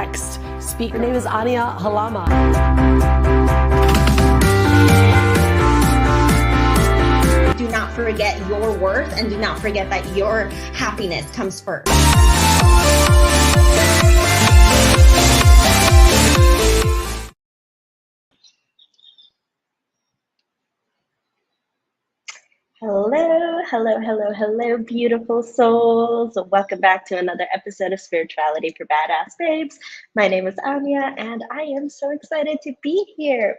next. Her name is Ania Halama. Do not forget your worth, and do not forget that your happiness comes first. Hello, beautiful souls. Welcome back to another episode of Spirituality for Badass Babes. My name is Ania, and I am so excited to be here.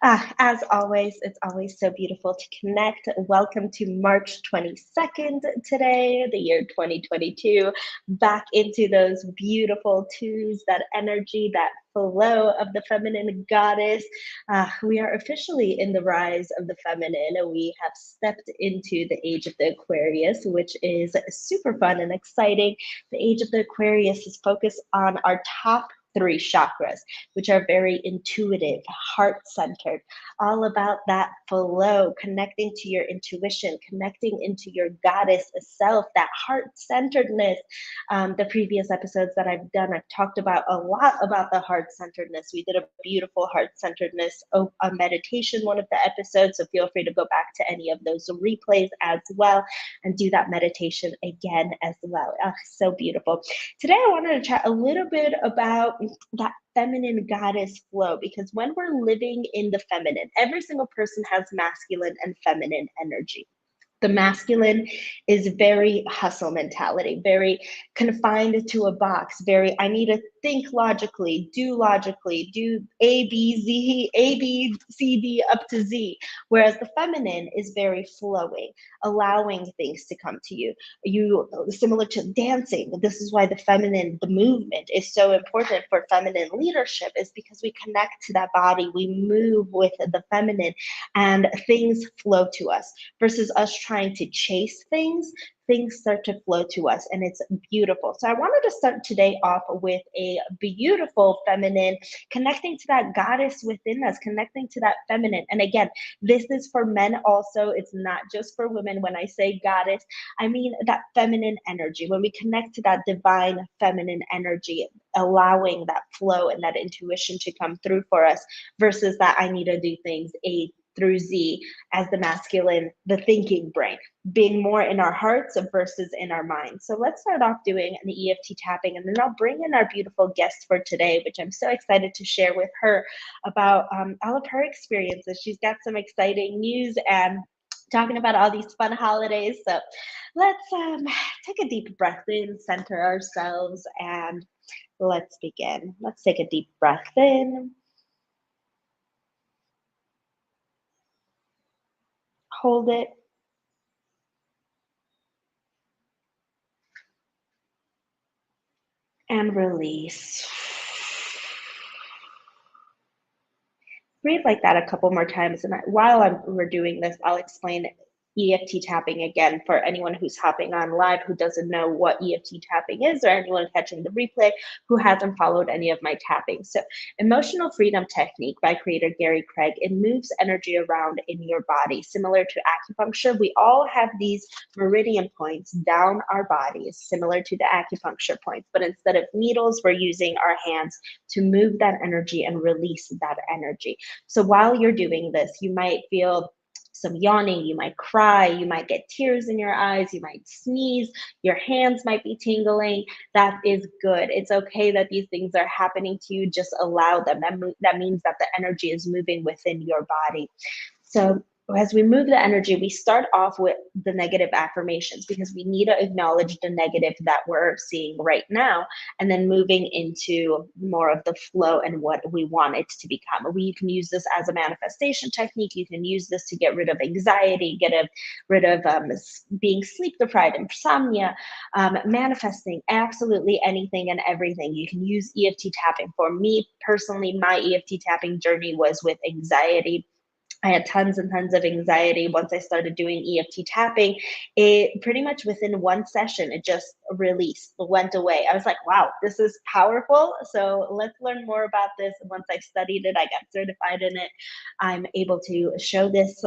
As always, it's always so beautiful to connect. Welcome to March 22nd today, the year 2022. Back into those beautiful twos, that energy, that flow of the feminine goddess. We are officially in the rise of the feminine. We have stepped into the age of the Aquarius, which is super fun and exciting. The age of the Aquarius is focused on our top 3 chakras, which are very intuitive, heart-centered, all about that flow, connecting to your intuition, connecting into your goddess self, that heart-centeredness. The previous episodes that I've done, I've talked about a lot about the heart-centeredness. We did a beautiful heart-centeredness meditation, one of the episodes, so feel free to go back to any of those replays as well and do that meditation again as well. So beautiful. Today I wanted to chat a little bit about that feminine goddess flow, because when we're living in the feminine, every single person has masculine and feminine energy. The masculine is very hustle mentality, very confined to a box, very, I need to think logically, do A, B, C, D up to Z. Whereas the feminine is very flowing, allowing things to come to you. Similar to dancing, this is why the feminine, the movement is so important for feminine leadership, is because we connect to that body, we move with the feminine, and things flow to us versus us trying to chase things start to flow to us, and it's beautiful. So I wanted to start today off with a beautiful feminine, connecting to that goddess within us, connecting to that feminine. And again, this is for men also. It's not just for women. When I say goddess, I mean that feminine energy. When we connect to that divine feminine energy, allowing that flow and that intuition to come through for us, versus that I need to do things A through Z as the masculine, the thinking brain, being more in our hearts versus in our minds. So let's start off doing an EFT tapping, and then I'll bring in our beautiful guest for today, which I'm so excited to share with her about all of her experiences. She's got some exciting news and talking about all these fun holidays. So let's take a deep breath in, center ourselves, and let's begin. Let's take a deep breath in. Hold it. And release. Breathe like that a couple more times. And while we're doing this, I'll explain EFT tapping again for anyone who's hopping on live who doesn't know what EFT tapping is, or anyone catching the replay who hasn't followed any of my tapping. So emotional freedom technique by creator Gary Craig. It moves energy around in your body. Similar to acupuncture, we all have these meridian points down our bodies, similar to the acupuncture points, but instead of needles, we're using our hands to move that energy and release that energy. So while you're doing this, you might feel some yawning, you might cry, you might get tears in your eyes, you might sneeze, your hands might be tingling. That is good. It's okay that these things are happening to you. Just allow them. That means that the energy is moving within your body. So as we move the energy, we start off with the negative affirmations, because we need to acknowledge the negative that we're seeing right now, and then moving into more of the flow and what we want it to become. You can use this as a manifestation technique. You can use this to get rid of anxiety, get rid of being sleep deprived, insomnia, manifesting absolutely anything and everything. You can use EFT tapping. For me personally, my EFT tapping journey was with anxiety. I had tons and tons of anxiety. Once I started doing EFT tapping, it pretty much within one session, it just released, went away. I was like, wow, this is powerful. So let's learn more about this. Once I studied it, I got certified in it. I'm able to show this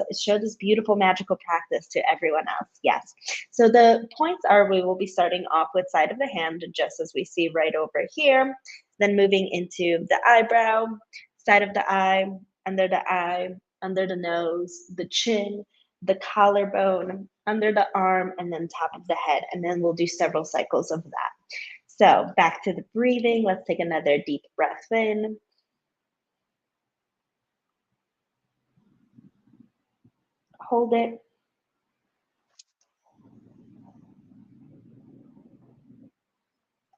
beautiful magical practice to everyone else. Yes. So the points are, we will be starting off with side of the hand, just as we see right over here. Then moving into the eyebrow, side of the eye, under the nose, the chin, the collarbone, under the arm, and then top of the head. And then we'll do several cycles of that. So back to the breathing. Let's take another deep breath in. Hold it.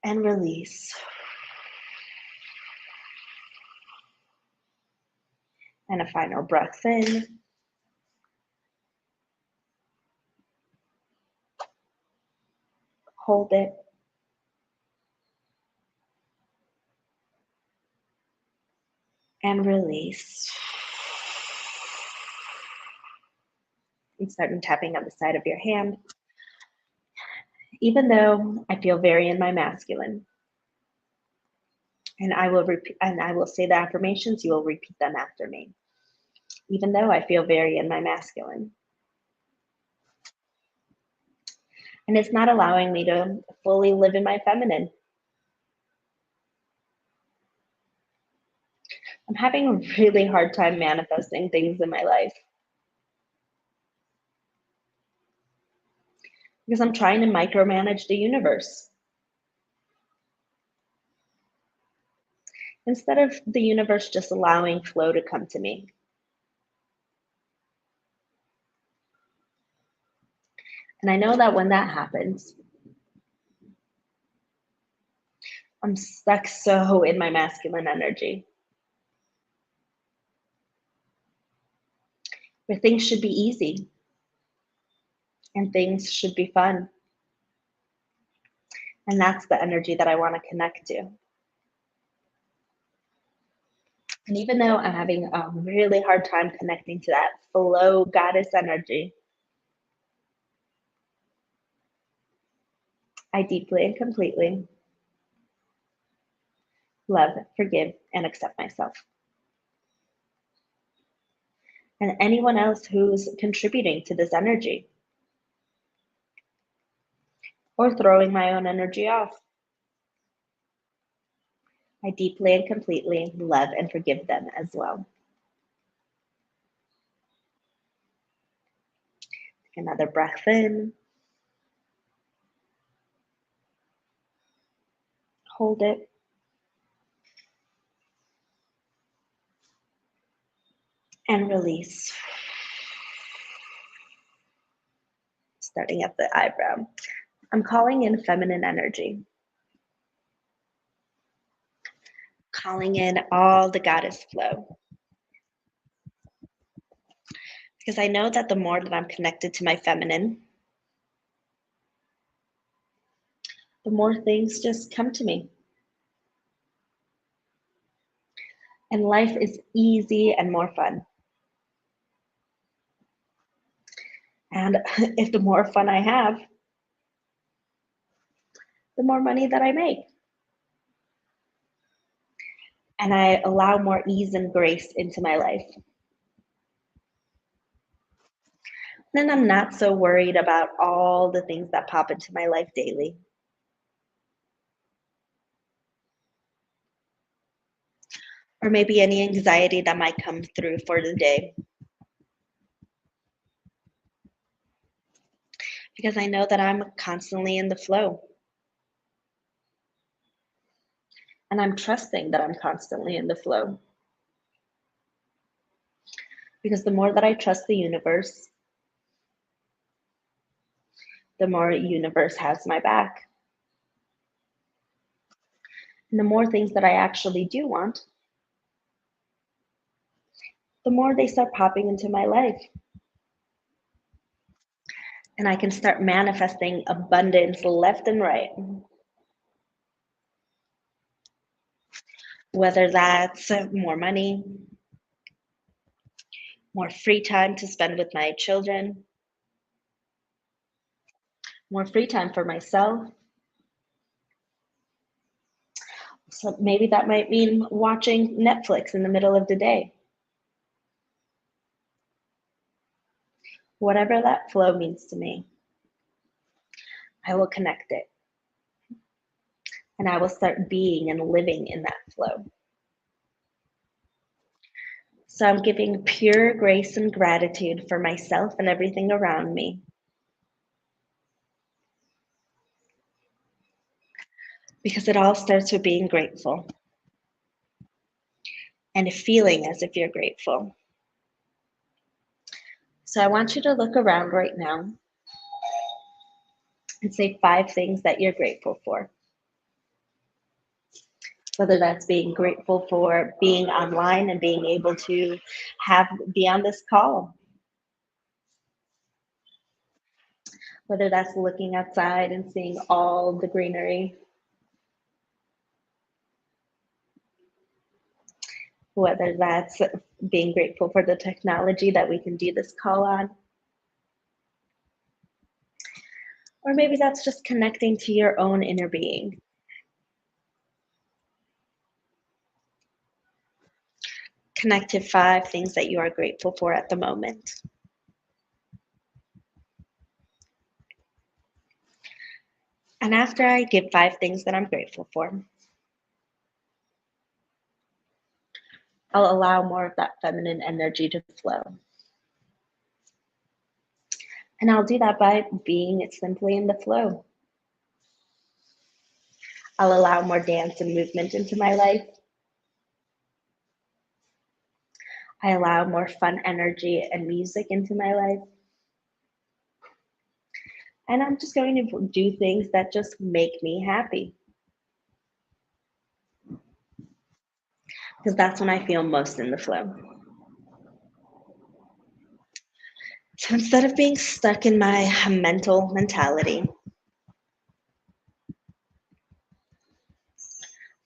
And release. And a final breath in. Hold it. And release. And start tapping on the side of your hand. Even though I feel very in my masculine, and I will repeat, and I will say the affirmations, you will repeat them after me. Even though I feel very in my masculine. And it's not allowing me to fully live in my feminine. I'm having a really hard time manifesting things in my life because I'm trying to micromanage the universe instead of the universe just allowing flow to come to me. And I know that when that happens, I'm stuck so in my masculine energy, where things should be easy and things should be fun. And that's the energy that I want to connect to. And even though I'm having a really hard time connecting to that flow goddess energy, I deeply and completely love, forgive, and accept myself. And anyone else who's contributing to this energy or throwing my own energy off. I deeply and completely love and forgive them as well. Take another breath in. Hold it. And release. Starting at the eyebrow. I'm calling in feminine energy. Calling in all the goddess flow. Because I know that the more that I'm connected to my feminine, the more things just come to me. And life is easy and more fun. And if the more fun I have, the more money that I make. And I allow more ease and grace into my life. Then I'm not so worried about all the things that pop into my life daily. Or maybe any anxiety that might come through for the day. Because I know that I'm constantly in the flow. And I'm trusting that I'm constantly in the flow. Because the more that I trust the universe, the more the universe has my back. And the more things that I actually do want, the more they start popping into my life. And I can start manifesting abundance left and right. Whether that's more money, more free time to spend with my children, more free time for myself. So maybe that might mean watching Netflix in the middle of the day. Whatever that flow means to me, I will connect it. and I will start being and living in that flow. So I'm giving pure grace and gratitude for myself and everything around me, because it all starts with being grateful and feeling as if you're grateful. So I want you to look around right now and say 5 things that you're grateful for. Whether that's being grateful for being online and being able to be on this call, whether that's looking outside and seeing all the greenery, whether that's being grateful for the technology that we can do this call on, or maybe that's just connecting to your own inner being. Connect to 5 things that you are grateful for at the moment. And after I give 5 things that I'm grateful for, I'll allow more of that feminine energy to flow. And I'll do that by being simply in the flow. I'll allow more dance and movement into my life. I allow more fun energy and music into my life. And I'm just going to do things that just make me happy, because that's when I feel most in the flow. So instead of being stuck in my mental mentality,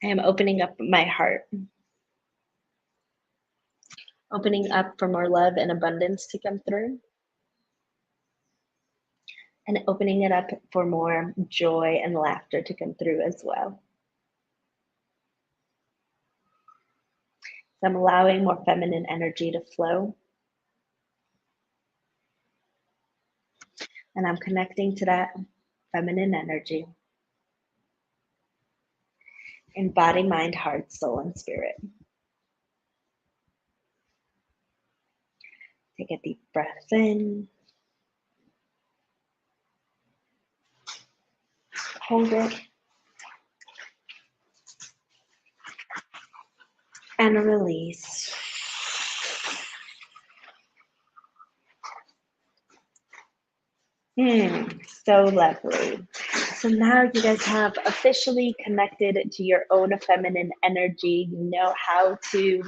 I am opening up my heart, opening up for more love and abundance to come through, and opening it up for more joy and laughter to come through as well. So I'm allowing more feminine energy to flow, and I'm connecting to that feminine energy in body, mind, heart, soul, and spirit. Take a deep breath in, hold it, and release. So lovely. So now you guys have officially connected to your own feminine energy. You know how to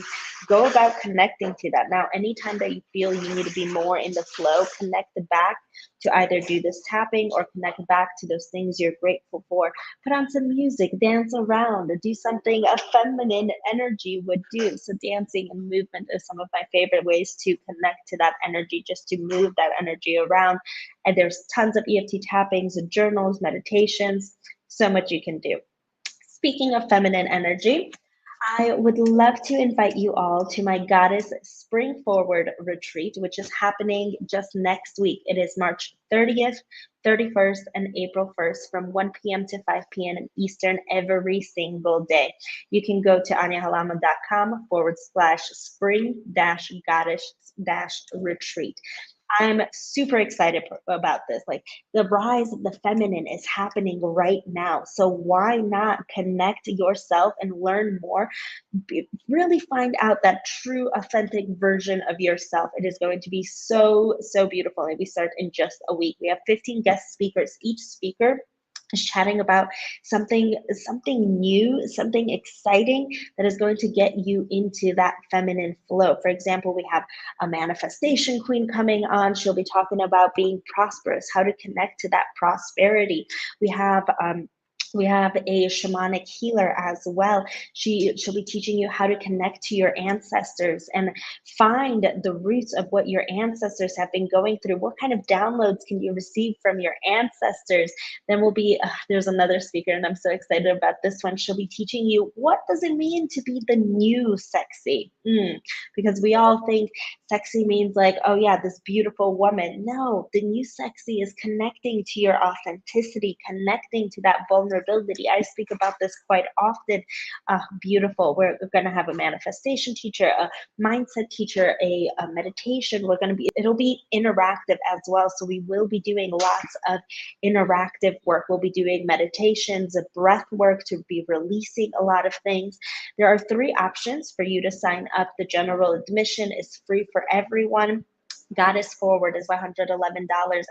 go about connecting to that. Now, anytime that you feel you need to be more in the flow, connect back to either do this tapping or connect back to those things you're grateful for. Put on some music, dance around, do something a feminine energy would do. So dancing and movement is some of my favorite ways to connect to that energy, just to move that energy around. And there's tons of EFT tappings and journals, meditations, so much you can do. Speaking of feminine energy, I would love to invite you all to my Goddess Spring Forward retreat, which is happening just next week. It is March 30th, 31st, and April 1st from 1 p.m. to 5 p.m. Eastern every single day. You can go to aniahalama.com/spring-goddess-retreat. I'm super excited about this. Like, the rise of the feminine is happening right now. So why not connect yourself and learn more? Really find out that true, authentic version of yourself. It is going to be so, so beautiful. And we start in just a week. We have 15 guest speakers. Each speaker is chatting about something new, something exciting that is going to get you into that feminine flow. For example, we have a manifestation queen coming on. She'll be talking about being prosperous, how to connect to that prosperity. We have a shamanic healer as well. She'll be teaching you how to connect to your ancestors and find the roots of what your ancestors have been going through. What kind of downloads can you receive from your ancestors? Then there's another speaker, and I'm so excited about this one. She'll be teaching you, what does it mean to be the new sexy? Because we all think sexy means like, oh yeah, this beautiful woman. No, the new sexy is connecting to your authenticity, connecting to that vulnerability, vulnerability. I speak about this quite often. Beautiful. We're going to have a manifestation teacher, a mindset teacher, a meditation. It'll be interactive as well. So we will be doing lots of interactive work. We'll be doing meditations, a breath work to be releasing a lot of things. There are 3 options for you to sign up. The general admission is free for everyone. Goddess Forward is $111,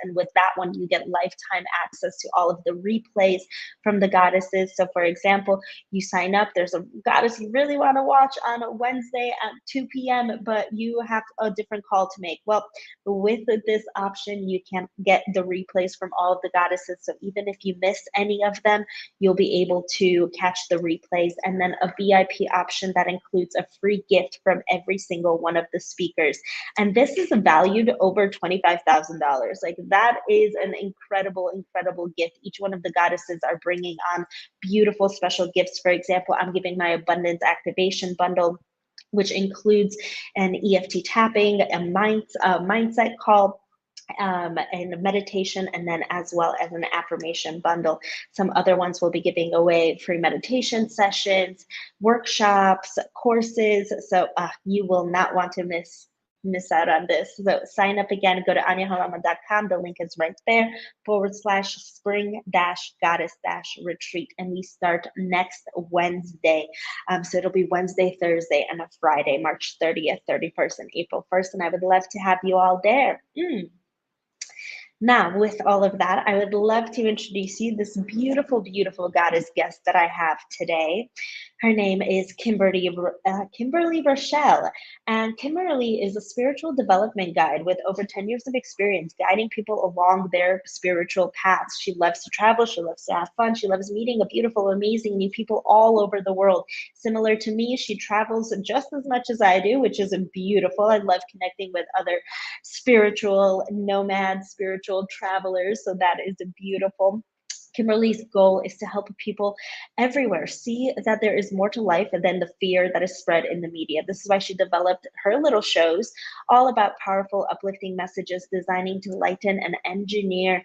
and with that one you get lifetime access to all of the replays from the goddesses. So for example, you sign up, there's a goddess you really want to watch on a Wednesday at 2 p.m., but you have a different call to make. Well, with this option, you can get the replays from all of the goddesses. So even if you miss any of them, you'll be able to catch the replays. And then a VIP option that includes a free gift from every single one of the speakers. And this is valued over $25,000. Like, that is an incredible gift. Each one of the goddesses are bringing on beautiful special gifts. For example, I'm giving my abundance activation bundle, which includes an EFT tapping, a mindset call, and meditation, and then as well as an affirmation bundle. Some other ones will be giving away free meditation sessions, workshops, courses. So you will not want to miss out on this. So sign up again, go to aniahalama.com. The link is right there, /spring-goddess-retreat. And we start next Wednesday. So it'll be Wednesday, Thursday, and a Friday, March 30th, 31st, and April 1st. And I would love to have you all there. Now, with all of that, I would love to introduce you this beautiful goddess guest that I have today. Her name is Kimberly Rochelle. And Kimberly is a spiritual development guide with over 10 years of experience guiding people along their spiritual paths. She loves to travel. She loves to have fun. She loves meeting beautiful, amazing new people all over the world. Similar to me, she travels just as much as I do, which is beautiful. I love connecting with other spiritual nomads, spiritual travelers. So that is beautiful. Kimberly's goal is to help people everywhere see that there is more to life than the fear that is spread in the media. This is why she developed her little shows, all about powerful, uplifting messages, designing to lighten and engineer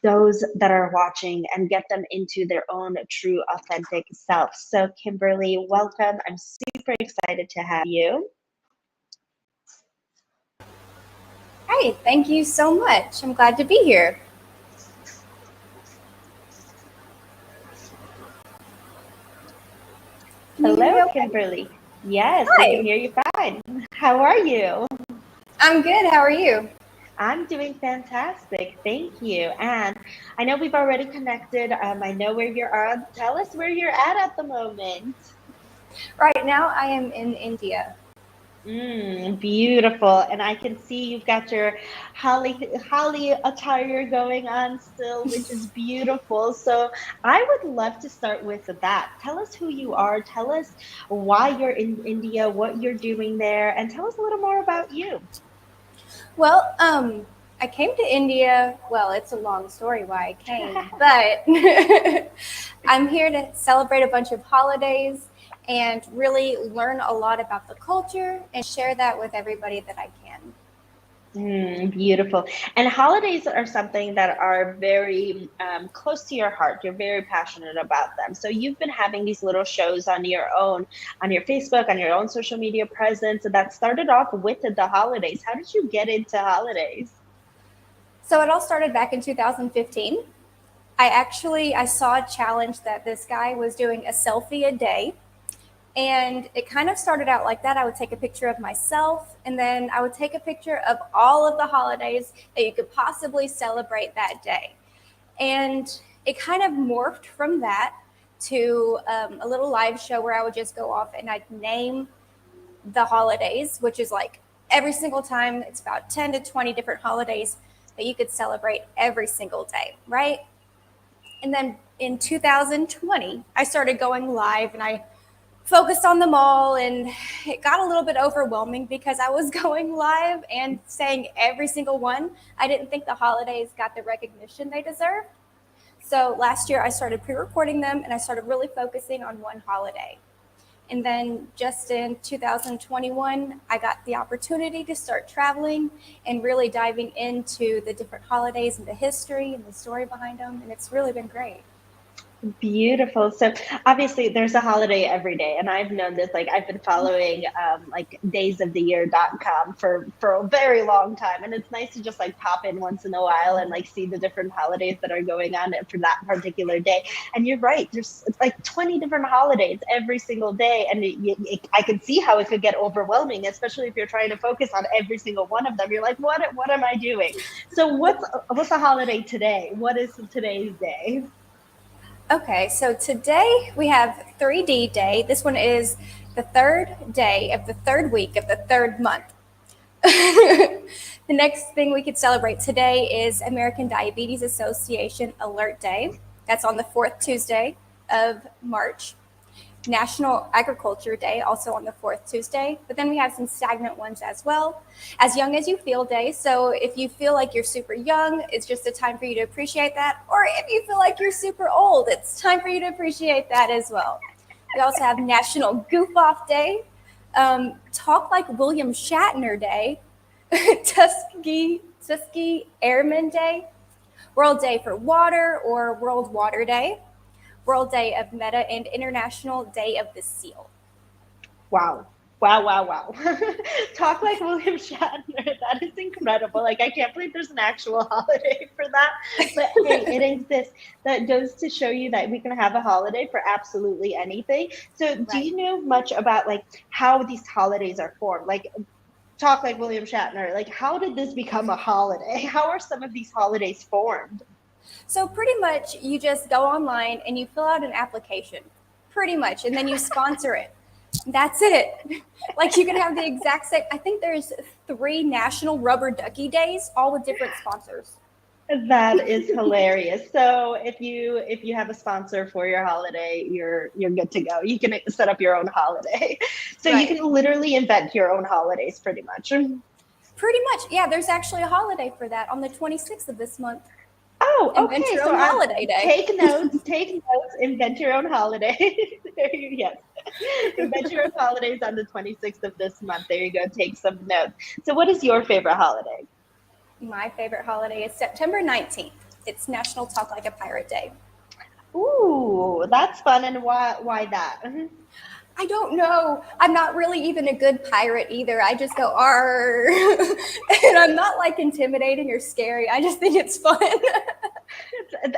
those that are watching and get them into their own true, authentic self. So Kimberly, welcome. I'm super excited to have you. Hi, thank you so much. I'm glad to be here. Hello, Kimberly. Yes, Hi. I can hear you fine. How are you? I'm good. How are you? I'm doing fantastic. Thank you. And I know we've already connected. I know where you're at. Tell us where you're at the moment. Right now, I am in India. Beautiful. And I can see you've got your holly attire going on still, which is beautiful. So I would love to start with that. Tell us who you are. Tell us why you're in India, what you're doing there, and tell us a little more about you. Well, I came to India. Well, it's a long story why I came, but I'm here to celebrate a bunch of holidays and really learn a lot about the culture and share that with everybody that I can. Beautiful. And holidays are something that are very close to your heart. You're very passionate about them. So you've been having these little shows on your own, on your Facebook, on your own social media presence that started off with the holidays. How did you get into holidays? So it all started back in 2015. I saw a challenge that this guy was doing a selfie a day. And it kind of started out like that. I would take a picture of myself, and then I would take a picture of all of the holidays that you could possibly celebrate that day. And it kind of morphed from that to a little live show where I would just go off and I'd name the holidays, which is like every single time, it's about 10 to 20 different holidays that you could celebrate every single day, right? And then in 2020, I started going live and I focused on them all, and it got a little bit overwhelming because I was going live and saying every single one. I didn't think the holidays got the recognition they deserved. So last year I started pre-recording them and I started really focusing on one holiday. And then just in 2021, I got the opportunity to start traveling and really diving into the different holidays and the history and the story behind them. And it's really been great. Beautiful. So obviously there's a holiday every day, and I've known this, like I've been following like daysoftheyear.com for a very long time. And it's nice to just like pop in once in a while and like see the different holidays that are going on for that particular day. And you're right, there's like 20 different holidays every single day. And I can see how it could get overwhelming, especially if you're trying to focus on every single one of them. You're like, what am I doing? So what's the holiday today? What is today's day? Okay, so today we have 3D Day. This one is the third day of the third week of the third month. The next thing we could celebrate today is American Diabetes Association Alert Day. That's on the fourth Tuesday of March. National Agriculture Day, also on the fourth Tuesday. But then we have some stagnant ones as well. As Young as You Feel Day. So if you feel like you're super young, it's just a time for you to appreciate that. Or if you feel like you're super old, it's time for you to appreciate that as well. We also have National Goof Off Day, Talk Like William Shatner Day, Tuskegee Airmen Day, World Day for Water or World Water Day, World Day of Meta, and International Day of the Seal. Wow. Wow, wow, wow. Talk like William Shatner. That is incredible. Like, I can't believe there's an actual holiday for that. But hey, it exists. That goes to show you that we can have a holiday for absolutely anything. So do you know much about like how these holidays are formed? Like, talk like William Shatner. Like, how did this become a holiday? How are some of these holidays formed? So pretty much you just go online and you fill out an application, pretty much, and then you sponsor it. That's it. Like you can have the exact same. I think there's 3 national rubber ducky days, all with different sponsors. That is hilarious. So if you have a sponsor for your holiday, you're good to go. You can set up your own holiday. So you can literally invent your own holidays pretty much. Pretty much, yeah. There's actually a holiday for that on the 26th of this month. Oh, okay. Invent your own holiday day. Take notes, invent your own holiday. Yes. Invent your own holidays on the 26th of this month. There you go. Take some notes. So what is your favorite holiday? My favorite holiday is September 19th. It's National Talk Like a Pirate Day. Ooh, that's fun. And why that? I don't know. I'm not really even a good pirate either. I just go, "Arr." And I'm not like intimidating or scary. I just think it's fun.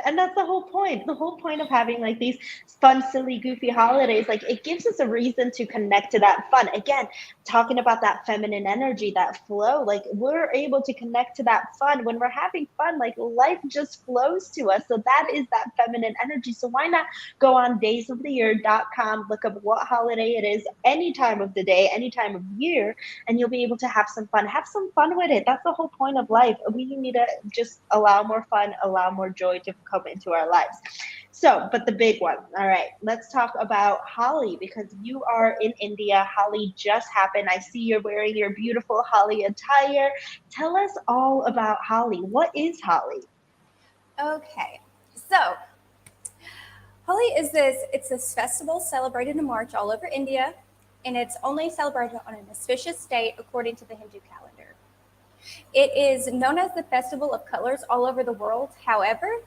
And that's the whole point. The whole point of having like these fun, silly, goofy holidays, like it gives us a reason to connect to that fun. Again, talking about that feminine energy, that flow, like we're able to connect to that fun. When we're having fun, like life just flows to us. So that is that feminine energy. So why not go on daysoftheyear.com, look up what holiday it is, any time of the day, any time of year, and you'll be able to have some fun. Have some fun with it. That's the whole point of life. We need to just allow more fun, allow more joy to come into our lives. So, but the big one. All right, let's talk about Holi because you are in India. Holi just happened. I see you're wearing your beautiful Holi attire. Tell us all about Holi. What is Holi? Okay, so Holi is it's this festival celebrated in March all over India, and it's only celebrated on an auspicious date according to the Hindu calendar. It is known as the Festival of Colors all over the world. However,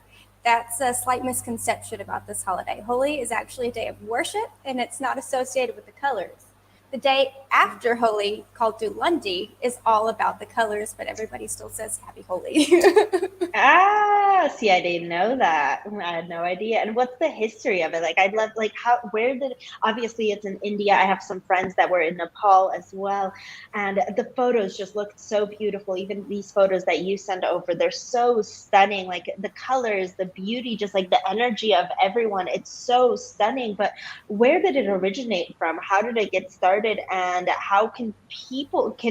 that's a slight misconception about this holiday. Holi is actually a day of worship, and it's not associated with the colors. The day after Holi, called Dhulandi, is all about the colors, but everybody still says Happy Holi. See, I didn't know that. I had no idea. And what's the history of it? Like, I'd love, like, obviously it's in India. I have some friends that were in Nepal as well. And the photos just looked so beautiful. Even these photos that you sent over, they're so stunning. Like the colors, the beauty, just like the energy of everyone. It's so stunning. But where did it originate from? How did it get started? And how can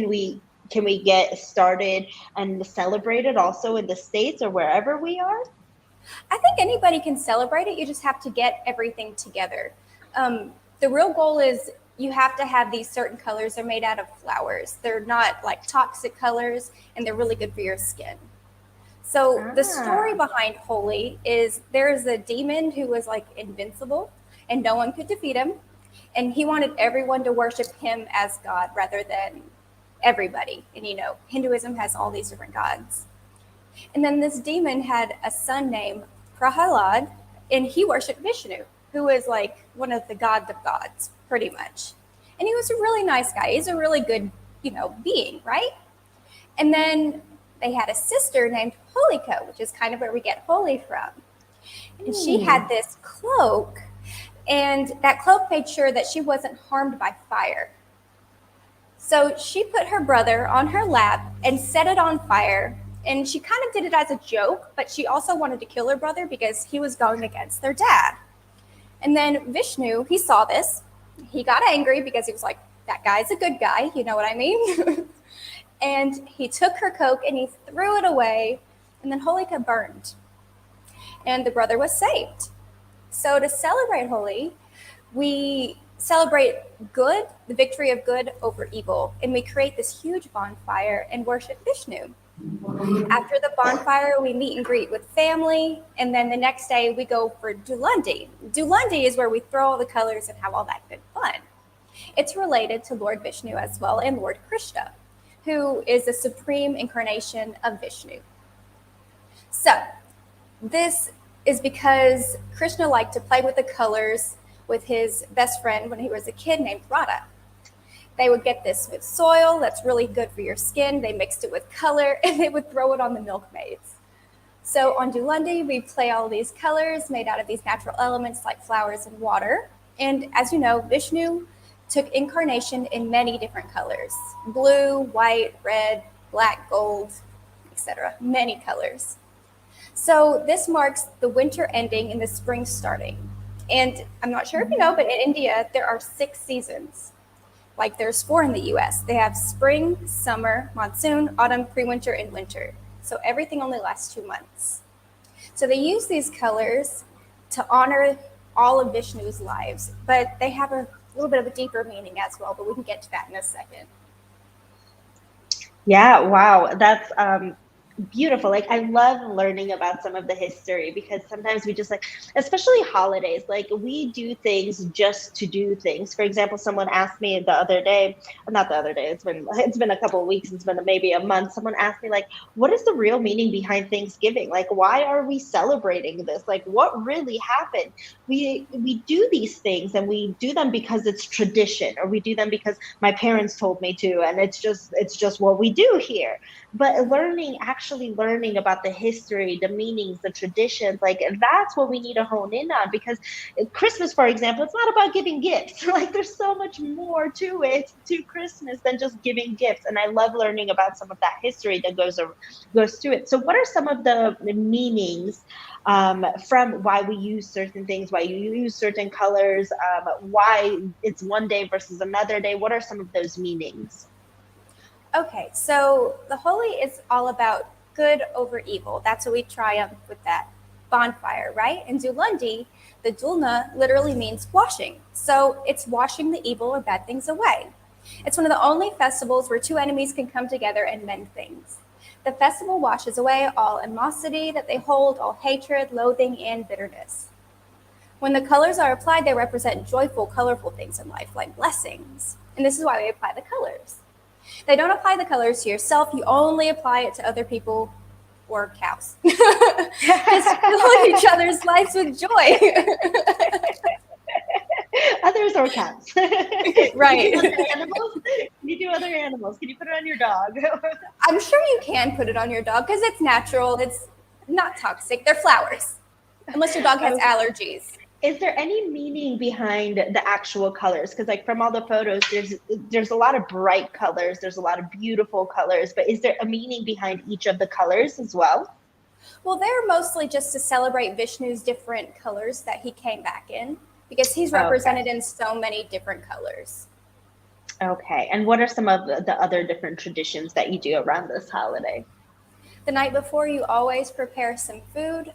we get started and celebrate it also in the States or wherever we are? I think anybody can celebrate it. You just have to get everything together. The real goal is you have to have these certain colors. They're made out of flowers. They're not like toxic colors, and they're really good for your skin. So the story behind Holi is there's a demon who was like invincible, and no one could defeat him. And he wanted everyone to worship him as God rather than everybody. And Hinduism has all these different gods. And then this demon had a son named Prahalad, And he worshiped Vishnu, who is like one of the gods of gods, pretty much. And he was a really nice guy. He's a really good, being, right? And then they had a sister named Holika, which is kind of where we get holy from. And she had this cloak, and that cloak made sure that she wasn't harmed by fire. So she put her brother on her lap and set it on fire. And she kind of did it as a joke, but she also wanted to kill her brother because he was going against their dad. And then Vishnu, he saw this. He got angry because he was like, that guy's a good guy, you know what I mean? And he took her coat and he threw it away, and then Holika burned. And the brother was saved. So to celebrate Holi, we celebrate good, the victory of good over evil, and we create this huge bonfire and worship Vishnu. After the bonfire, we meet and greet with family, and then the next day we go for Dulundi. Dulundi is where we throw all the colors and have all that good fun. It's related to Lord Vishnu as well, and Lord Krishna, who is the supreme incarnation of Vishnu. So this is because Krishna liked to play with the colors with his best friend when he was a kid named Radha. They would get this with soil that's really good for your skin. They mixed it with color, and they would throw it on the milkmaids. So on Dulundi, we play all these colors made out of these natural elements like flowers and water. And as you know, Vishnu took incarnation in many different colors: blue, white, red, black, gold, etc. Many colors. So this marks the winter ending and the spring starting. And I'm not sure if you know, but in India, there are 6 seasons. Like there's 4 in the US. They have spring, summer, monsoon, autumn, pre-winter, and winter. So everything only lasts 2 months. So they use these colors to honor all of Vishnu's lives, but they have a little bit of a deeper meaning as well, but we can get to that in a second. Yeah, wow. That's beautiful. Like, I love learning about some of the history, because sometimes we just, like, especially holidays, like, we do things just to do things. For example, someone asked me the other day, not the other day, it's been a couple of weeks, it's been maybe a month. Someone asked me, like, what is the real meaning behind Thanksgiving? Like, why are we celebrating this? Like, what really happened? We do these things, and we do them because it's tradition, or we do them because my parents told me to, and it's just what we do here. But actually learning about the history, the meanings, the traditions, like, that's what we need to hone in on. Because Christmas, for example, it's not about giving gifts. Like, there's so much more to it, to Christmas, than just giving gifts. And I love learning about some of that history that goes to it. So what are some of the meanings from why we use certain things, why you use certain colors, why it's one day versus another day? What are some of those meanings? Okay, so the Holi is all about good over evil. That's what we triumph with that bonfire, right? In Dulundi, the Dulna literally means washing. So it's washing the evil or bad things away. It's one of the only festivals where 2 enemies can come together and mend things. The festival washes away all animosity that they hold, all hatred, loathing, and bitterness. When the colors are applied, they represent joyful, colorful things in life, like blessings. And this is why we apply the colors. They don't apply the colors to yourself. You only apply it to other people or cows. Just fill each other's lives with joy. Others or cats. Right. Can you do other animals? Can you do other animals? Can you put it on your dog? I'm sure you can put it on your dog because it's natural. It's not toxic. They're flowers. Unless your dog has allergies. Is there any meaning behind the actual colors? Because, like, from all the photos, there's a lot of bright colors. There's a lot of beautiful colors. But is there a meaning behind each of the colors as well? Well, they're mostly just to celebrate Vishnu's different colors that he came back in, because he's represented in so many different colors. Okay. And what are some of the other different traditions that you do around this holiday? The night before, you always prepare some food.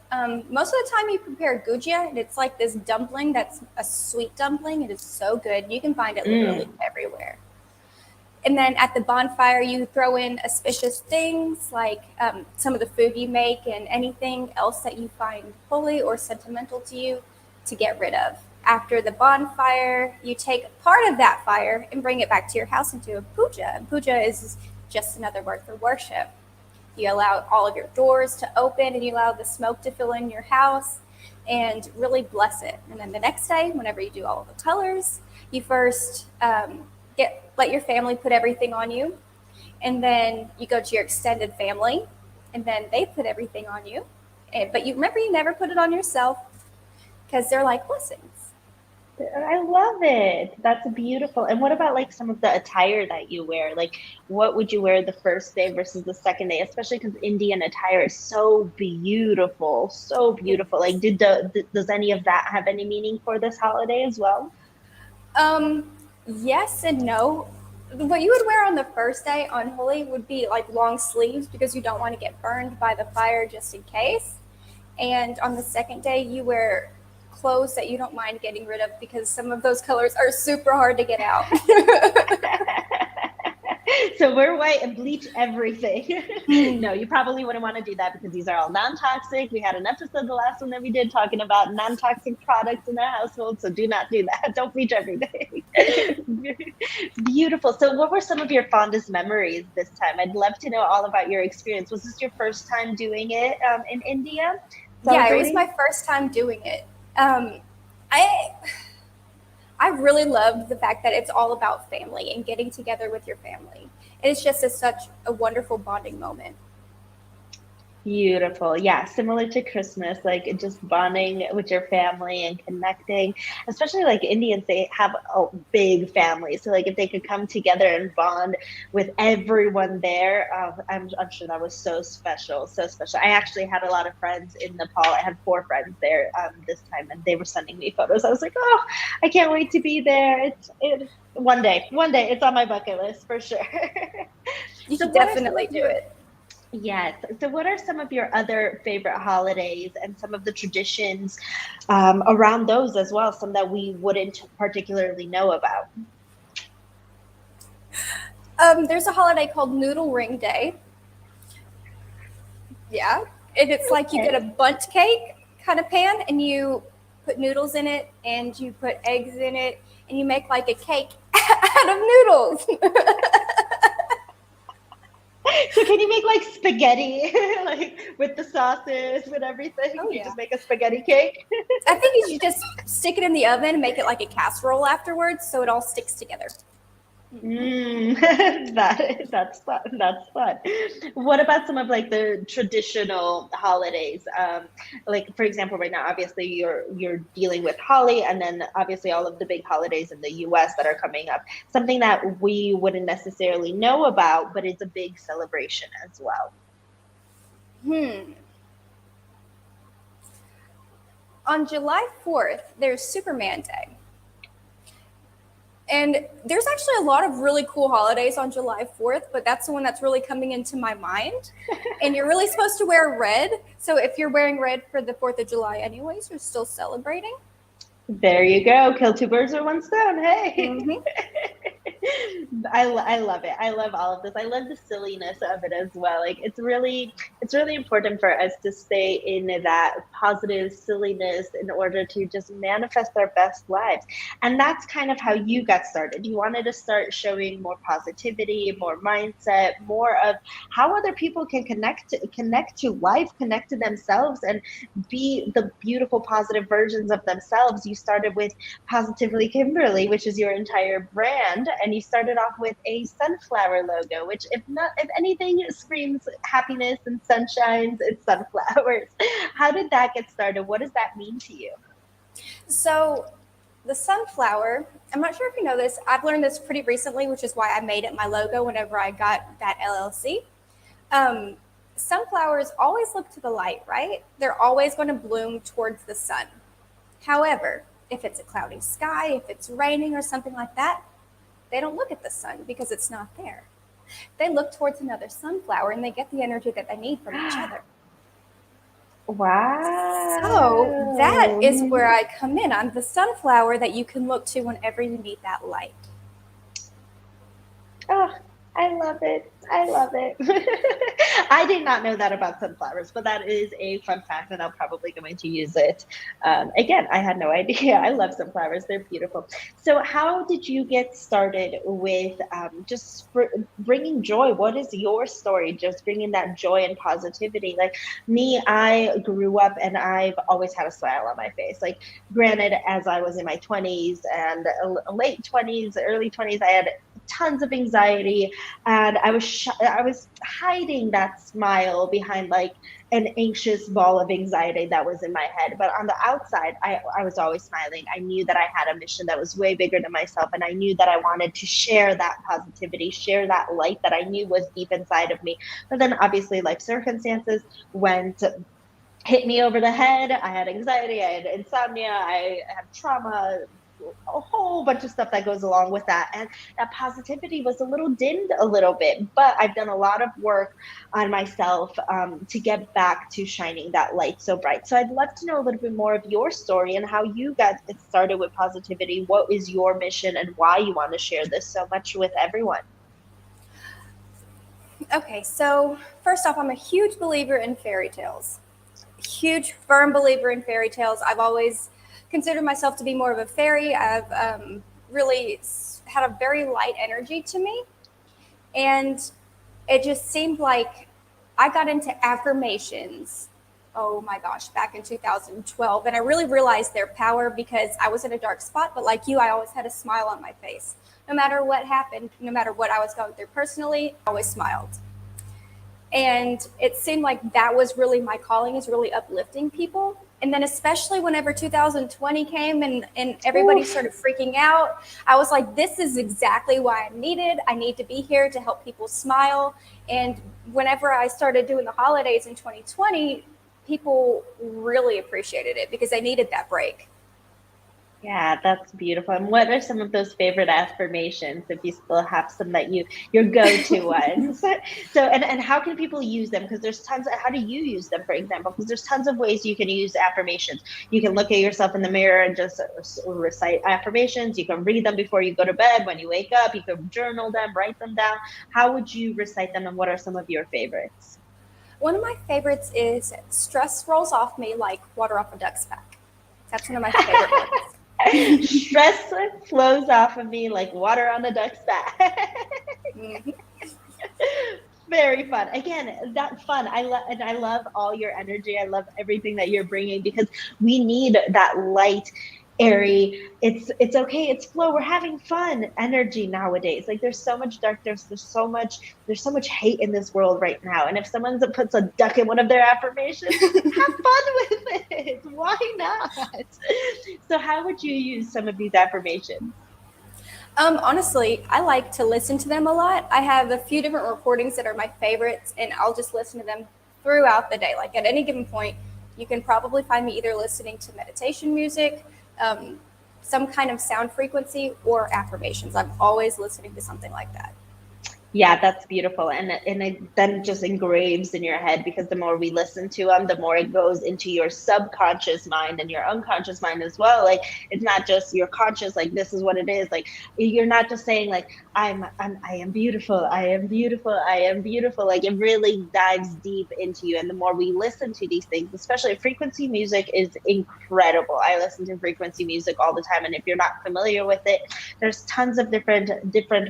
Most of the time you prepare gujia, and it's like this dumpling that's a sweet dumpling. It is so good. You can find it literally everywhere. And then at the bonfire, you throw in auspicious things like some of the food you make and anything else that you find holy or sentimental to you to get rid of. After the bonfire, you take part of that fire and bring it back to your house into a puja. And puja is just another word for worship. You allow all of your doors to open, and you allow the smoke to fill in your house. and really bless it. And then the next day, whenever you do all of the colors, you first let your family put everything on you, and then you go to your extended family, and then they put everything on you. But you remember, you never put it on yourself because they're like blessings. I love it. That's beautiful. And what about like some of the attire that you wear? Like, what would you wear the first day versus the second day? Especially because Indian attire is so beautiful, so beautiful. Like, does any of that have any meaning for this holiday as well? Yes and no. What you would wear on the first day on Holi would be like long sleeves because you don't want to get burned by the fire just in case. And on the second day, you wear clothes that you don't mind getting rid of because some of those colors are super hard to get out. So wear white and bleach everything. No, you probably wouldn't want to do that because these are all non-toxic. We had an episode, the last one that we did, talking about non-toxic products in our household. So do not do that. Don't bleach every day. Beautiful. So what were some of your fondest memories this time? I'd love to know all about your experience. Was this your first time doing it in India? Yeah, it was my first time doing it. I really loved the fact that it's all about family and getting together with your family. And it's just such a wonderful bonding moment. Beautiful. Yeah, similar to Christmas, like just bonding with your family and connecting. Especially like Indians, they have a big family. So like if they could come together and bond with everyone there, I'm sure that was so special, so special. I actually had a lot of friends in Nepal. I had 4 friends there this time, and they were sending me photos. I was like, oh, I can't wait to be there. It's one day, it's on my bucket list for sure. You So should definitely do it. Yes. So, what are some of your other favorite holidays and some of the traditions around those as well? Some that we wouldn't particularly know about. There's a holiday called Noodle Ring Day. Yeah. And it's like you get a bundt cake kind of pan and you put noodles in it and you put eggs in it and you make like a cake out of noodles. So can you make like spaghetti, like with the sauces, with everything? Oh, You yeah. just make a spaghetti cake? I think you should just stick it in the oven and make it like a casserole afterwards so it all sticks together. That's fun. That's fun. What about some of like the traditional holidays? Like for example, right now, obviously you're dealing with Holi, and then obviously all of the big holidays in the U.S. that are coming up. Something that we wouldn't necessarily know about, but it's a big celebration as well. On July 4th, there's Superman Day. And there's actually a lot of really cool holidays on July 4th, but that's the one that's really coming into my mind. And you're really supposed to wear red. So if you're wearing red for the 4th of July anyways, you're still celebrating. There you go. Kill 2 birds with 1 stone. Hey. Mm-hmm. I love it. I love all of this. I love the silliness of it as well. Like it's really important for us to stay in that positive silliness in order to just manifest our best lives. And that's kind of how you got started. You wanted to start showing more positivity, more mindset, more of how other people can connect to life, connect to themselves, and be the beautiful positive versions of themselves. You started with Positively Kimberly, which is your entire brand, and you started off with a sunflower logo, which if anything screams happiness and sunshines, it's sunflowers. How did that get started? What does that mean to you? So the sunflower, I'm not sure if you know this, I've learned this pretty recently, which is why I made it my logo whenever I got that LLC. Sunflowers always look to the light, right? They're always going to bloom towards the sun. However, if it's a cloudy sky, if it's raining or something like that, they don't look at the sun because it's not there. They look towards another sunflower and they get the energy that they need from each other. Wow. So that is where I come in. I'm the sunflower that you can look to whenever you need that light. Oh, I love it. I love it. I did not know that about sunflowers, but that is a fun fact, and I'm probably going to use it. Again, I had no idea. I love sunflowers. They're beautiful. So, how did you get started with bringing joy? What is your story? Just bringing that joy and positivity. Like me, I grew up and I've always had a smile on my face. Like, granted, as I was in my 20s and late 20s, early 20s, I had tons of anxiety, and I was hiding that smile behind like an anxious ball of anxiety that was in my head. But on the outside, I was always smiling. I knew that I had a mission that was way bigger than myself, and I knew that I wanted to share that positivity, share that light that I knew was deep inside of me. But then obviously life circumstances went hit me over the head. I had anxiety, I had insomnia, I had trauma, a whole bunch of stuff that goes along with that. And that positivity was a little dimmed a little bit, but I've done a lot of work on myself to get back to shining that light so bright. So I'd love to know a little bit more of your story and how you got started with positivity. What is your mission and why you want to share this so much with everyone? Okay, so first off, I'm a huge believer in fairy tales. Huge, firm believer in fairy tales. I've always considered myself to be more of a fairy. I've really had a very light energy to me. And it just seemed like I got into affirmations, oh my gosh, back in 2012. And I really realized their power because I was in a dark spot, but like you, I always had a smile on my face. No matter what happened, no matter what I was going through personally, I always smiled. And it seemed like that was really my calling, is really uplifting people. And then especially whenever 2020 came and everybody started freaking out, I was like, this is exactly why I'm needed. I need to be here to help people smile. And whenever I started doing the holidays in 2020, people really appreciated it because they needed that break. Yeah, that's beautiful. And what are some of those favorite affirmations, if you still have some that your go-to ones? So, and how can people use them? Because there's tons of, how do you use them, for example? Because there's tons of ways you can use affirmations. You can look at yourself in the mirror and just recite affirmations. You can read them before you go to bed, when you wake up. You can journal them, write them down. How would you recite them, and what are some of your favorites? One of my favorites is stress rolls off me like water off a duck's back. That's one of my favorite ones. Stress flows off of me like water on a duck's back. Mm-hmm. Very fun. Again, that fun. I love all your energy. I love everything that you're bringing because we need that light, airy. It's okay. It's flow. We're having fun energy nowadays. Like there's so much darkness. There's so much hate in this world right now. And if someone puts a duck in one of their affirmations, have fun with it. Why not? So how would you use some of these affirmations? Honestly, I like to listen to them a lot. I have a few different recordings that are my favorites, and I'll just listen to them throughout the day. Like at any given point, you can probably find me either listening to meditation music, some kind of sound frequency, or affirmations. I'm always listening to something like that. Yeah, that's beautiful. And it then just engraves in your head because the more we listen to them, the more it goes into your subconscious mind and your unconscious mind as well. Like it's not just your conscious, like this is what it is. Like you're not just saying like I am beautiful, I am beautiful, I am beautiful. Like it really dives deep into you. And the more we listen to these things, especially frequency music is incredible. I listen to frequency music all the time. And if you're not familiar with it, there's tons of different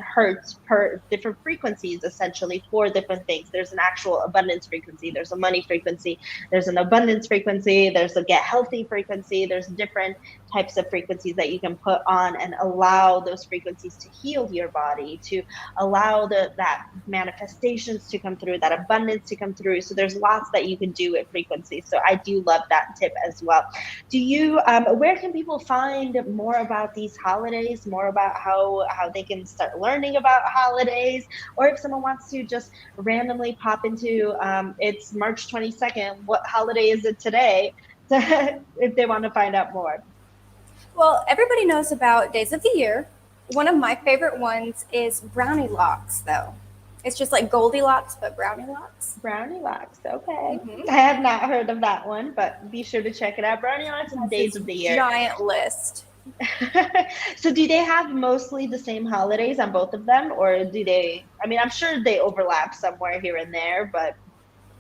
hertz per different frequencies essentially for different things. There's an actual abundance frequency, there's a money frequency, there's an abundance frequency, there's a get healthy frequency, there's different types of frequencies that you can put on and allow those frequencies to heal your body, to allow that manifestations to come through, that abundance to come through. So there's lots that you can do with frequencies. So I do love that tip as well. Do you where can people find more about these holidays, more about how they can start learning about holidays? Or if someone wants to just randomly pop into it's March 22nd, what holiday is it today? If they want to find out more. Well, everybody knows about days of the year. One of my favorite ones is brownie locks, though. It's just like Goldilocks, but brownie locks. Brownie locks, okay. Mm-hmm. I have not heard of that one, but be sure to check it out. Brownie locks and days of the year. Giant list. So do they have mostly the same holidays on both of them, or do they, I mean, I'm sure they overlap somewhere here and there, but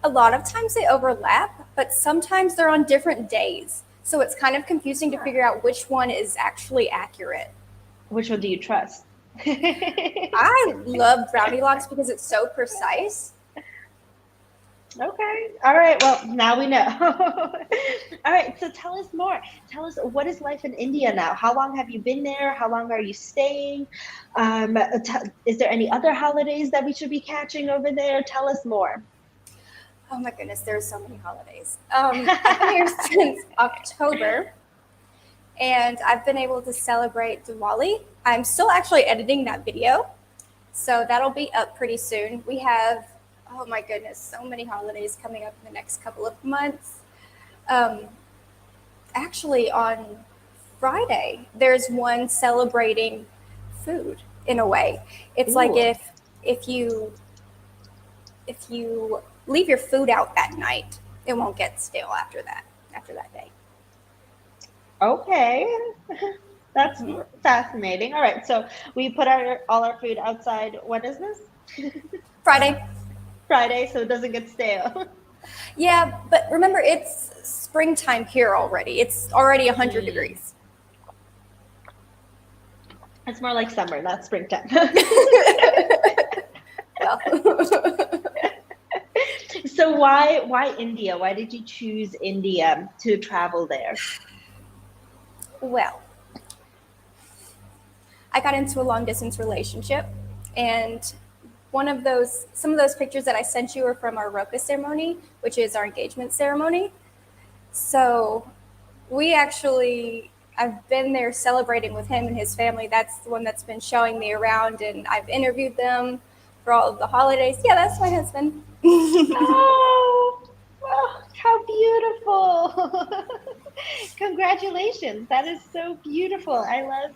A lot of times they overlap, but sometimes they're on different days. So it's kind of confusing to figure out which one is actually accurate. which one do you trust? I love brownie locks because it's so precise. Okay. All right. Well, now we know. All right. So tell us more. Tell us, what is life in India now? How long have you been there? How long are you staying? Is there any other holidays that we should be catching over there? Tell us more. Oh my goodness, there's so many holidays. I've been here since October, and I've been able to celebrate Diwali. I'm still actually editing that video, so that'll be up pretty soon. We have, oh my goodness, so many holidays coming up in the next couple of months. Um, Actually, on Friday, there's one celebrating food in a way. It's like Ooh. if you if you leave your food out that night, it won't get stale after that day. Okay. That's Mhm. fascinating. All right. So we put all our food outside. When is this? Friday. Friday, so it doesn't get stale. Yeah, but remember it's springtime here already. It's already 100 Mm. degrees. It's more like summer, not springtime. Well, So why India? Why did you choose India to travel there? well, I got into a long distance relationship, and some of those pictures that I sent you are from our Roka ceremony, which is our engagement ceremony. So I've been there celebrating with him and his family. That's the one that's been showing me around, and I've interviewed them for all of the holidays. Yeah, that's my husband. Oh, oh, how beautiful. Congratulations. That is so beautiful. I love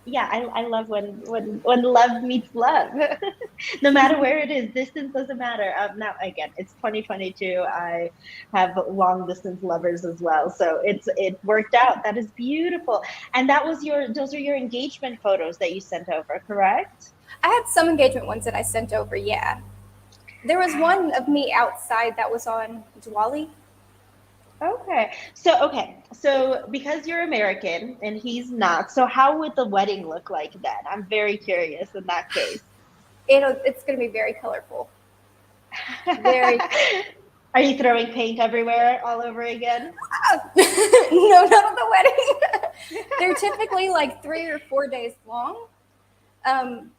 yeah, I love when love meets love. No matter where it is, distance doesn't matter. Now again, it's 2022. I have long distance lovers as well, so it worked out. That is beautiful. And those are your engagement photos that you sent over, correct? I had some engagement ones that I sent over, yeah. There was one of me outside that was on Diwali. So because you're American and he's not, so how would the wedding look like then? I'm very curious in that case. It's going to be very colorful. Very colorful. Are you throwing paint everywhere all over again? No, not on the wedding. They're typically like 3 or 4 days long.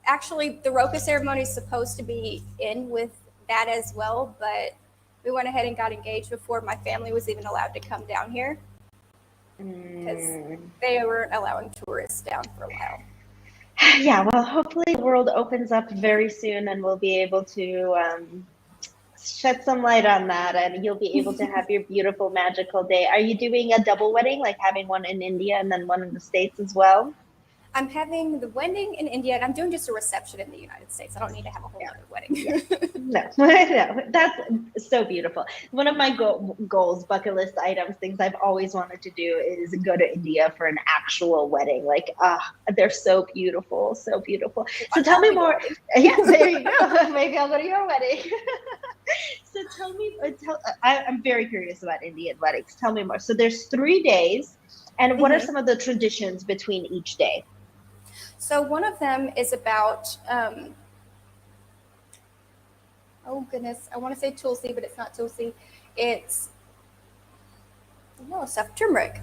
Actually, the Roka ceremony is supposed to be in with that as well, but we went ahead and got engaged before my family was even allowed to come down here because Mm. they weren't allowing tourists down for a while. Yeah, well, hopefully the world opens up very soon and we'll be able to shed some light on that and you'll be able to have your beautiful, magical day. Are you doing a double wedding, like having one in India and then one in the States as well? I'm having the wedding in India, and I'm doing just a reception in the United States. I don't need to have a whole Yeah. other wedding. Yeah. No, no, that's so beautiful. One of my goals, bucket list items, things I've always wanted to do is go to India for an actual wedding. Like, they're so beautiful, so beautiful. So I'll tell me definitely more. go with Yeah, there you go. Maybe I'll go to your wedding. So tell me, I'm very curious about Indian weddings. Tell me more. So there's 3 days, and what are you. some of the traditions between each day? So one of them is about, oh goodness, I want to say Tulsi, but it's not Tulsi. It's no stuff, turmeric.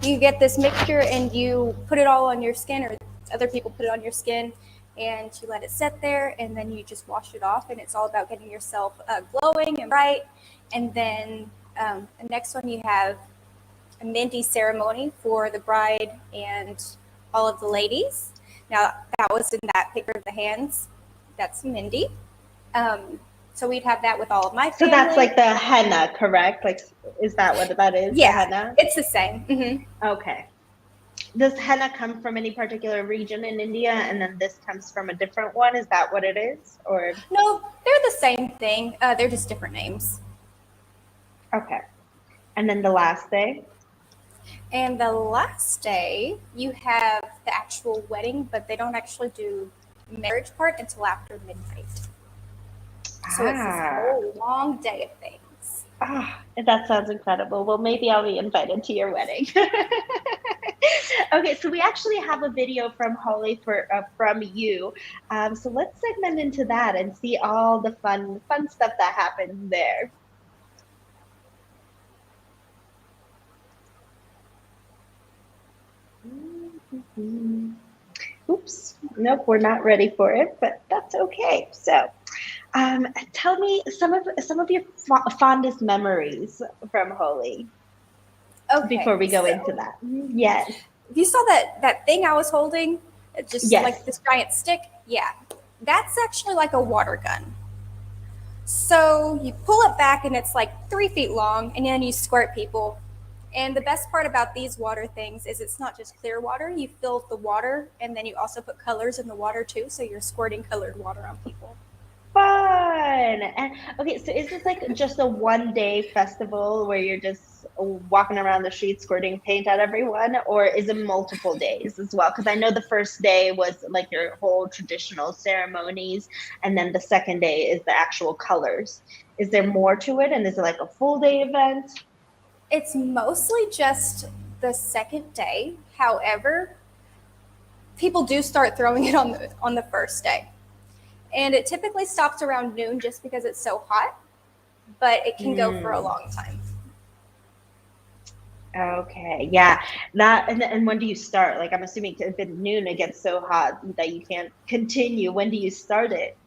You get this mixture and you put it all on your skin, or other people put it on your skin, and you let it sit there, and then you just wash it off. And it's all about getting yourself glowing and bright. And then the next one, you have a Mindy ceremony for the bride and all of the ladies. Now, that was in that picture of the hands. That's Mindy. So we'd have that with all of my So that's family. like the henna, correct? Like, is that what that is? The Yeah, henna? it's the same. Okay. Does henna come from any particular region in India and then this comes from a different one? Is that what it is? Or, No, they're the same thing. They're just different names. okay. And then the last day? And the last day, you have the actual wedding, but they don't actually do marriage part until after midnight. So it's this whole long day of things. That sounds incredible. Well, maybe I'll be invited to your wedding. Okay, so we actually have a video from Holly from you. So let's segment into that and see all the fun stuff that happens there. Oops, nope, we're not ready for it, but that's okay. So, tell me some of your fondest memories from Holy. Okay, before we go into that. Yes. If you saw that thing I was holding, it's just Yes. like this giant stick, yeah, that's actually like a water gun. So you pull it back and it's like 3 feet long, and then you squirt people. And the best part about these water things is it's not just clear water. You fill the water, and then you also put colors in the water too, so you're squirting colored water on people. Fun. And okay, so is this like just a 1-day festival where you're just walking around the street squirting paint at everyone, or is it multiple days as well? Because I know the first day was like your whole traditional ceremonies, and then the second day is the actual colors. Is there more to it, and is it like a full day event? It's mostly just the second day. However, people do start throwing it on the first day. And it typically stops around noon just because it's so hot, but it can go for a long time. Okay, yeah. That and when do you start? Like, I'm assuming if it's noon, it gets so hot that you can't continue. When do you start it?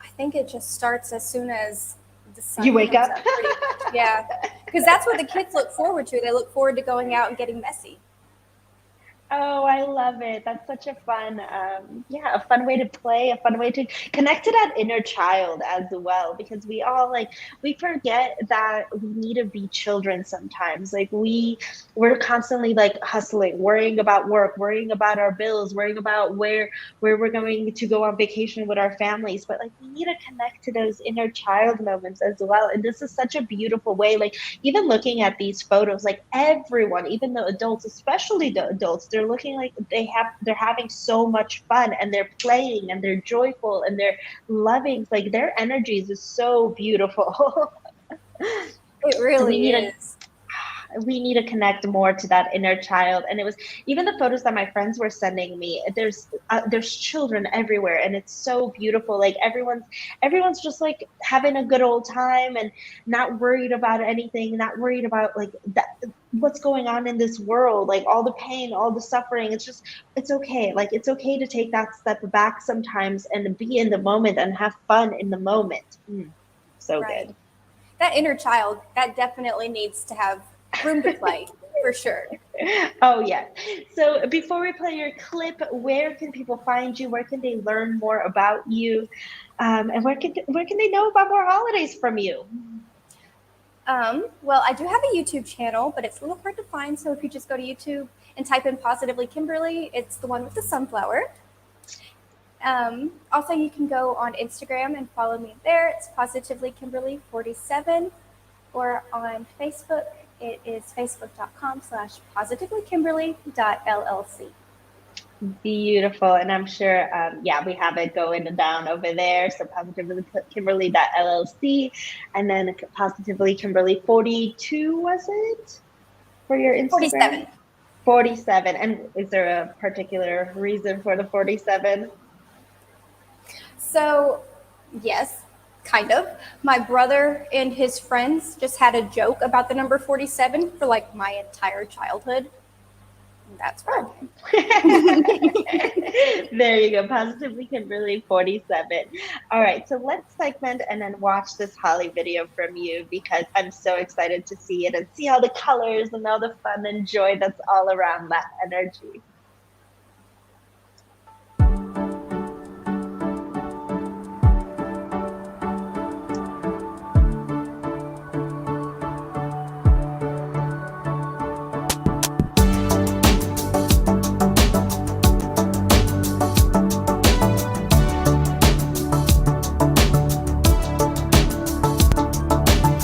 I think it just starts as soon as the sun You wake comes up? pretty much. Yeah, because that's what the kids look forward to. They look forward to going out and getting messy. Oh, I love it. That's such a fun, a fun way to play, a fun way to connect to that inner child as well. Because we forget that we need to be children sometimes. Like we're constantly like hustling, worrying about work, worrying about our bills, worrying about where we're going to go on vacation with our families. But like we need to connect to those inner child moments as well. And this is such a beautiful way. Like even looking at these photos, like everyone, even the adults, especially the adults, they're looking like they're having so much fun, and they're playing, and they're joyful, and they're loving. Like their energies is so beautiful. It really is. We need to connect more to that inner child. And it was even the photos that my friends were sending me, there's children everywhere, and it's so beautiful. Like everyone's just like having a good old time and not worried about anything, not worried about like that what's going on in this world, like all the pain, all the suffering. It's okay. Like it's okay to take that step back sometimes and be in the moment and have fun in the moment. So Right. good. That inner child, that definitely needs to have room to play, for sure. Oh yeah. So before we play your clip, where can people find you? Where can they learn more about you? And where can they know about more holidays from you? Well, I do have a YouTube channel, but it's a little hard to find. So if you just go to YouTube and type in Positively Kimberly, it's the one with the sunflower. Also, you can go on Instagram and follow me there. It's Positively Kimberly 47, or on Facebook, it is facebook.com/positivelykimberly.llc. Beautiful. And I'm sure, we have it going down over there. So positively.kimberly.llc, and then Positively Kimberly 42, was it? For your Instagram? 47. 47. And is there a particular reason for the 47? So, yes, kind of. My brother and his friends just had a joke about the number 47 for like my entire childhood. And that's why. There you go. Positively Kimberly 47. All right, so let's segment and then watch this Holly video from you, because I'm so excited to see it and see all the colors and all the fun and joy that's all around that energy.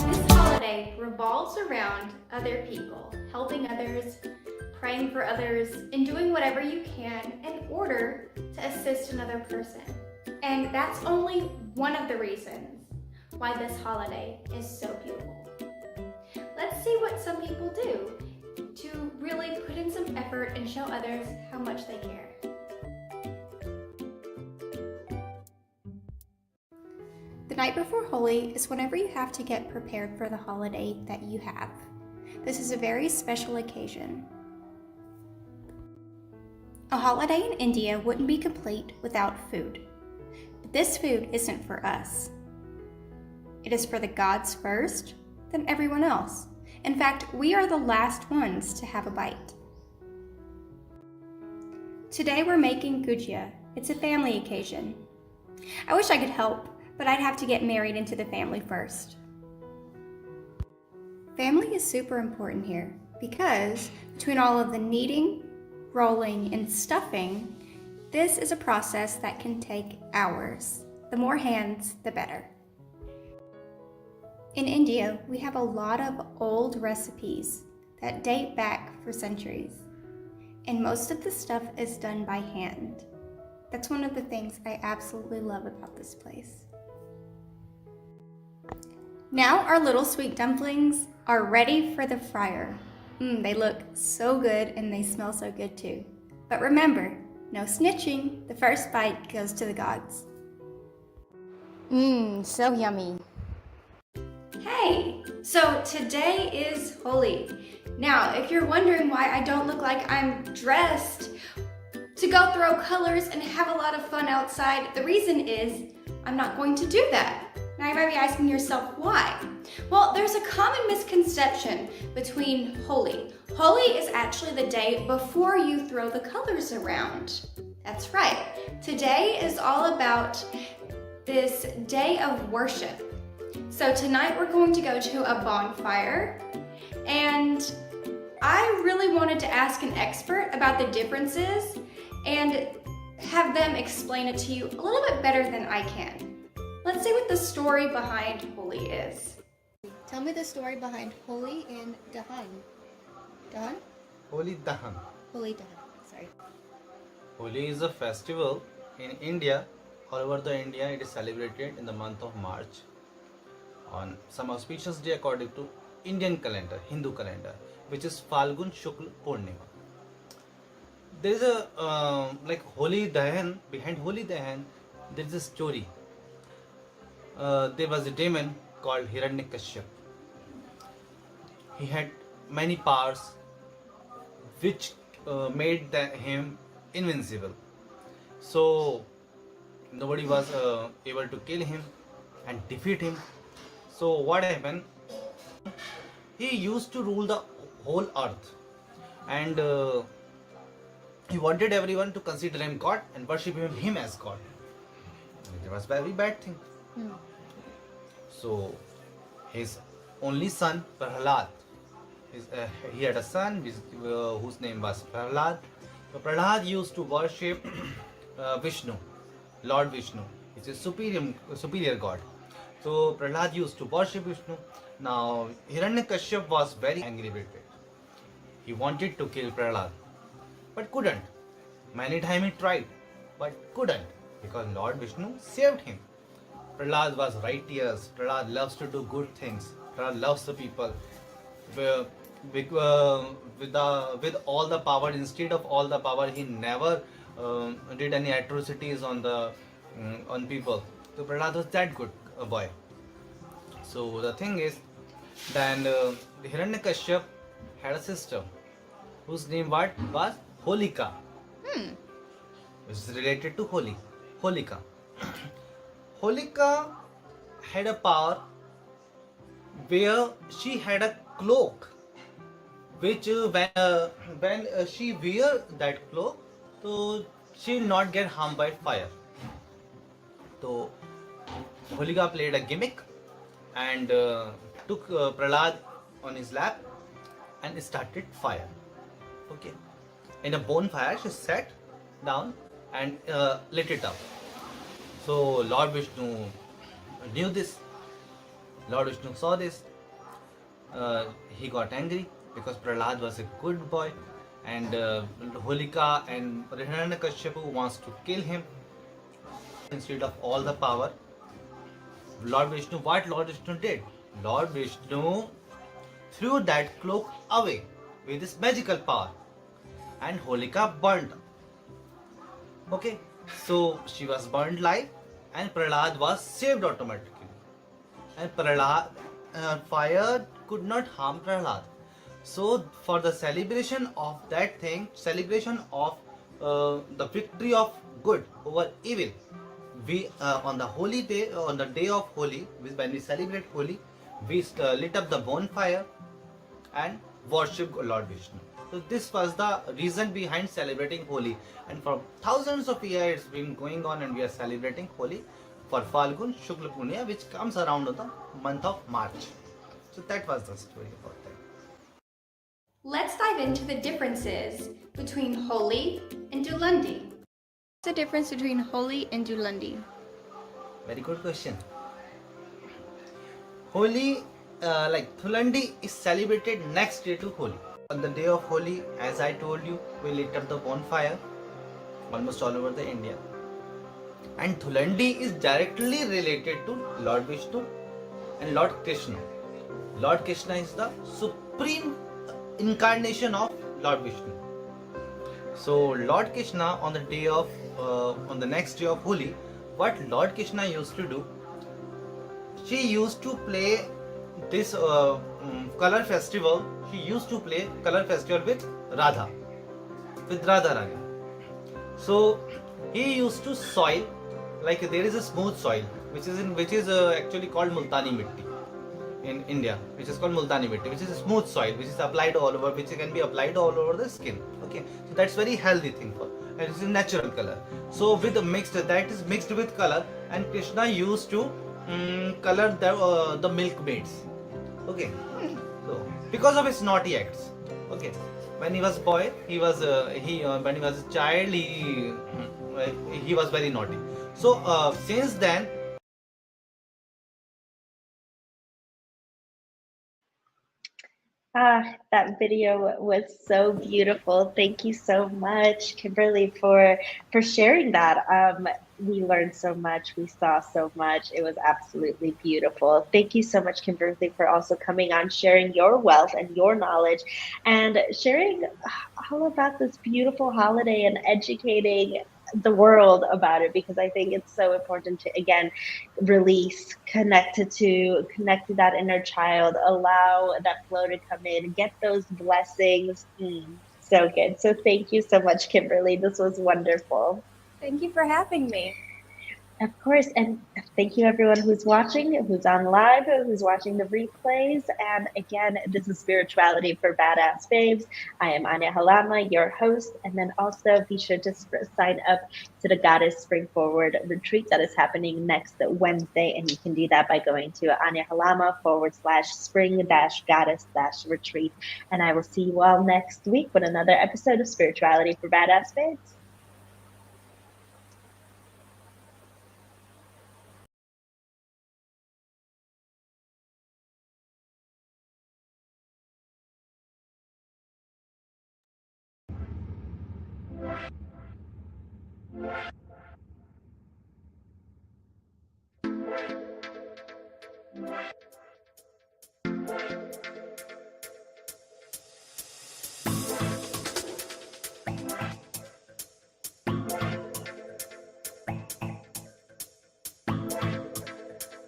This holiday revolves around other people, helping others caring for others and doing whatever you can in order to assist another person. And that's only one of the reasons why this holiday is so beautiful. Let's see what some people do to really put in some effort and show others how much they care. The night before Holi is whenever you have to get prepared for the holiday that you have. This is a very special occasion. A holiday in India wouldn't be complete without food. But this food isn't for us. It is for the gods first, then everyone else. In fact, we are the last ones to have a bite. Today we're making gujia. It's a family occasion. I wish I could help, but I'd have to get married into the family first. Family is super important here because between all of the kneading, rolling, and stuffing, this is a process that can take hours. The more hands, the better. In India, we have a lot of old recipes that date back for centuries, and most of the stuff is done by hand. That's one of the things I absolutely love about this place. Now our little sweet dumplings are ready for the fryer. They look so good and they smell so good too. But remember, no snitching. The first bite goes to the gods. So yummy. Hey, so today is Holi. Now, if you're wondering why I don't look like I'm dressed to go throw colors and have a lot of fun outside, the reason is I'm not going to do that. Now you might be asking yourself why. Well, there's a common misconception between Holi. Holi is actually the day before you throw the colors around. That's right. Today is all about this day of worship. So tonight we're going to go to a bonfire, and I really wanted to ask an expert about the differences and have them explain it to you a little bit better than I can. Let's see what the story behind Holi is. Tell me the story behind Holi and Dahan. Dahan? Holi Dahan. Holi Dahan, sorry. Holi is a festival in India. All over the India, it is celebrated in the month of March on some auspicious day according to Indian calendar, Hindu calendar, which is Falgun Shukla Purnima. There is a like Holi Dahan. Behind Holi Dahan, there is a story. There was a demon called Hiranyakashyap. He had many powers which made him invincible. So nobody was able to kill him and defeat him. So what happened? He used to rule the whole earth, and he wanted everyone to consider him God and worship him as God. It was a very bad thing. So his only son Prahlad, he had a son whose name was Prahlad. So Prahlad used to worship Vishnu, Lord Vishnu. It's a superior god. So Prahlad used to worship Vishnu. Now Hiranyakashyap was very angry with it. He wanted to kill Prahlad, but couldn't. Many times he tried, but couldn't, because Lord Vishnu saved him. Prahlad was righteous. Prahlad loves to do good things. Prahlad loves the people. With all the power, instead of all the power, he never did any atrocities on people. So Prahlad was that good boy. So the thing is, then Hiranyakashyap had a sister whose name was Holika, which is related to Holi. Holika. Holika had a power where she had a cloak, which when she wear that cloak, so she will not get harmed by fire. So Holika played a gimmick and took Prahlad on his lap and started fire. Okay, in a bonfire she sat down and lit it up. So Lord Vishnu knew this. Lord Vishnu saw this. He got angry because Prahlad was a good boy. and Holika and Hiranyakashipu wants to kill him. Instead of all the power, Lord Vishnu, what Lord Vishnu did? Lord Vishnu threw that cloak away with his magical power, and Holika burned. Okay, so she was burned alive, and Prahlad was saved automatically. And Prahlad, fire could not harm Prahlad. So, for the celebration of that thing, celebration of the victory of good over evil, we on the holy day, on the day of Holi, when we celebrate Holi, we lit up the bonfire and worship Lord Vishnu. So this was the reason behind celebrating Holi, and for thousands of years it's been going on, and we are celebrating Holi for Falgun Shukla Punya, which comes around the month of March. So that was the story about that. Let's dive into the differences between Holi and Dulundi. What's the difference between Holi and Dulundi? Very good question. Holi, like Thulandi, is celebrated next day to Holi. On the day of Holi, as I told you, we lit up the bonfire almost all over the India. And Thulandi is directly related to Lord Vishnu and Lord Krishna. Lord Krishna is the supreme incarnation of Lord Vishnu. So Lord Krishna on the day of on the next day of Holi, what Lord Krishna used to do, she used to play this color festival. She used to play color festival with Radha Rani. So he used to soil, like there is a smooth soil which is actually called Multani Mitti in India, which is called Multani Mitti, which is a smooth soil which is applied all over, which can be applied all over the skin. Okay, so that's very healthy thing for, and it's a natural color. So with the that is mixed with color, and Krishna used to color the milkmaids. Okay, so because of his naughty acts. Okay, when he was boy, he was when he was a child, he was very naughty. So since then. That video was so beautiful. Thank you so much, Kimberly, for sharing that. We learned so much. We saw so much. It was absolutely beautiful. Thank you so much, Kimberly, for also coming on, sharing your wealth and your knowledge, and sharing all about this beautiful holiday and educating the world about it, because I think it's so important to, again, release, connect to that inner child, allow that flow to come in, get those blessings. So good. So thank you so much, Kimberly. This was wonderful. Thank you for having me. Of course, and thank you everyone who's watching, who's on live, who's watching the replays. And again, this is Spirituality for Badass Babes. I am Ania Halama, your host. And then also be sure to sign up to the Goddess Spring Forward retreat that is happening next Wednesday. And you can do that by going to Ania Halama /spring-goddess-retreat. And I will see you all next week with another episode of Spirituality for Badass Babes.